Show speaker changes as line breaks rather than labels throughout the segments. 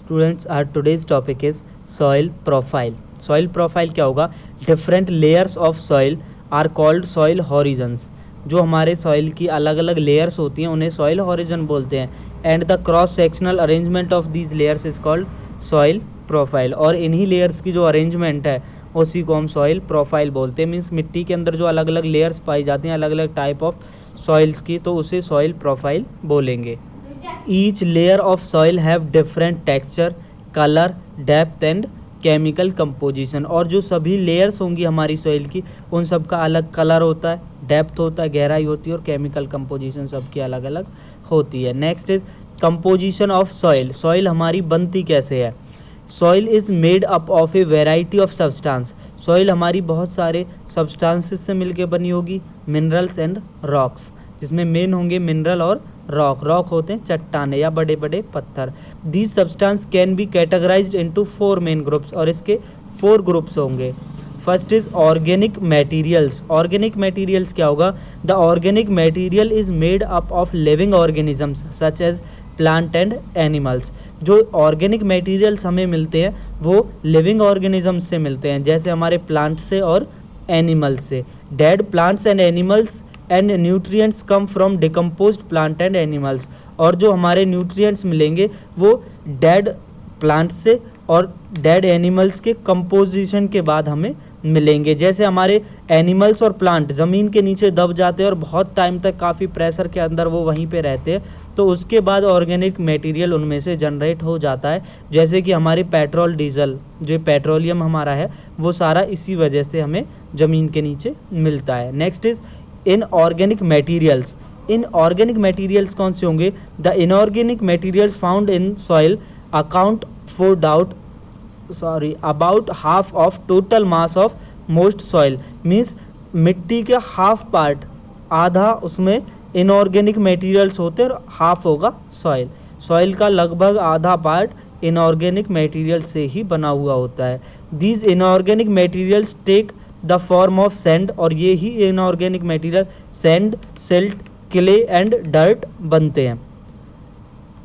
Students are today's topic is soil profile. Soil profile क्या होगा? Different layers of soil are called soil horizons. जो हमारे soil की अलग अलग लेयर्स होती हैं उन्हें सॉइल हॉरिजन बोलते हैं। And the cross sectional arrangement of these layers is called soil profile. और इन्हीं लेयर्स की जो अरेंजमेंट है उसी को हम सॉइल प्रोफाइल बोलते हैं। मीन्स मिट्टी के अंदर जो अलग अलग लेयर्स पाई जाती हैं अलग अलग टाइप ऑफ सॉइल्स की, तो उसे सॉइल प्रोफाइल बोलेंगे। Each layer of soil have different texture, colour, depth and chemical composition. और जो सभी लेयर्स होंगी हमारी सॉइल की उन सब का अलग कलर होता है, डेप्थ होता है, गहराई होती है और केमिकल कंपोजिशन सबकी अलग अलग होती है। Next is composition of soil. Soil हमारी बनती कैसे है? Soil is made up of a variety of substance. Soil हमारी बहुत सारे सब्सटेंसेस से मिलकर बनी होगी, मिनरल्स एंड रॉक्स, जिसमें मेन होंगे मिनरल और रॉक। रॉक होते हैं चट्टाने या बड़े बड़े पत्थर। These substance can be categorised into 4 main groups, और इसके 4 ग्रुप्स होंगे। First is organic materials. Organic materials क्या होगा? The organic material is made up of living organisms such as plant and animals. जो ऑर्गेनिक मटेरियल्स हमें मिलते हैं वो लिविंग ऑर्गेनिजम्स से मिलते हैं, जैसे हमारे प्लांट से और एनिमल्स से। Dead plants and animals and nutrients come from decomposed plant and animals. और जो हमारे न्यूट्रिएंट्स मिलेंगे वो डेड प्लांट से और डेड एनिमल्स के कंपोजिशन के बाद हमें मिलेंगे। जैसे हमारे एनिमल्स और प्लांट ज़मीन के नीचे दब जाते हैं और बहुत टाइम तक काफ़ी प्रेशर के अंदर वो वहीं पे रहते हैं, तो उसके बाद ऑर्गेनिक मटेरियल उनमें से जनरेट हो जाता है। जैसे कि हमारे पेट्रोल, डीजल, जो पेट्रोलियम हमारा है वो सारा इसी वजह से हमें ज़मीन के नीचे मिलता है। Next is inorganic materials. Inorganic materials कौन से होंगे? The inorganic materials found in soil account for about half of total mass of most soil. Means मिट्टी के हाफ पार्ट, आधा उसमें इनऑर्गेनिक मटेरियल्स होते हैं और हाफ होगा सॉइल। सॉइल का लगभग आधा पार्ट इनऑर्गेनिक मटेरियल से ही बना हुआ होता है। These inorganic materials take the form of sand, और ये ही inorganic material sand, silt, clay and dirt बनते हैं।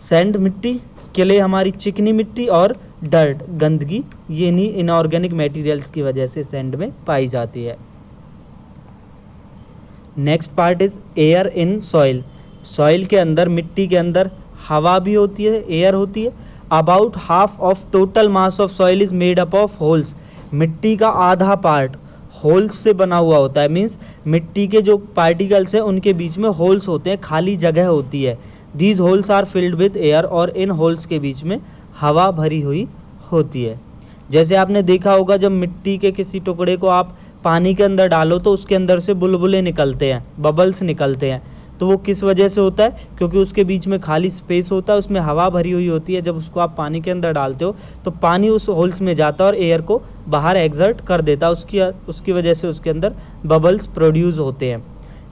सैंड मिट्टी, क्ले हमारी चिकनी मिट्टी और डर्ट गंदगी, ये नहीं इनऑर्गेनिक मटेरियल्स की वजह से सैंड में पाई जाती है। Next part is air in soil. Soil के अंदर, मिट्टी के अंदर हवा भी होती है, एयर होती है। About half of total mass of soil is made up of holes. मिट्टी का आधा पार्ट होल्स से बना हुआ होता है। मीन्स मिट्टी के जो पार्टिकल्स हैं उनके बीच में होल्स होते हैं, खाली जगह होती है। These holes are filled with air, और इन होल्स के बीच में हवा भरी हुई होती है। जैसे आपने देखा होगा जब मिट्टी के किसी टुकड़े को आप पानी के अंदर डालो तो उसके अंदर से बुलबुले निकलते हैं, बबल्स निकलते हैं। तो वो किस वजह से होता है? क्योंकि उसके बीच में खाली स्पेस होता है, उसमें हवा भरी हुई होती है। जब उसको आप पानी के अंदर डालते हो तो पानी उस होल्स में जाता है और एयर को बाहर एग्जर्ट कर देता है, उसकी वजह से उसके अंदर बबल्स प्रोड्यूस होते हैं।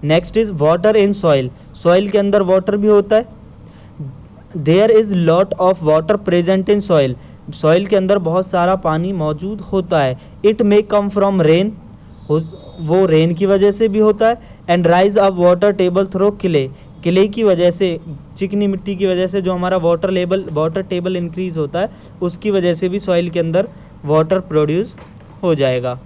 Next is water in soil. Soil के अंदर वाटर भी होता है। There is lot of water present in soil. Soil के अंदर बहुत सारा पानी मौजूद होता है। It may come from rain, वो रेन की वजह से भी होता है। And rise up water table through clay, clay की वजह से, चिकनी मिट्टी की वजह से जो हमारा वाटर टेबल इंक्रीज होता है उसकी वजह से भी सॉइल के अंदर वाटर प्रोड्यूस हो जाएगा।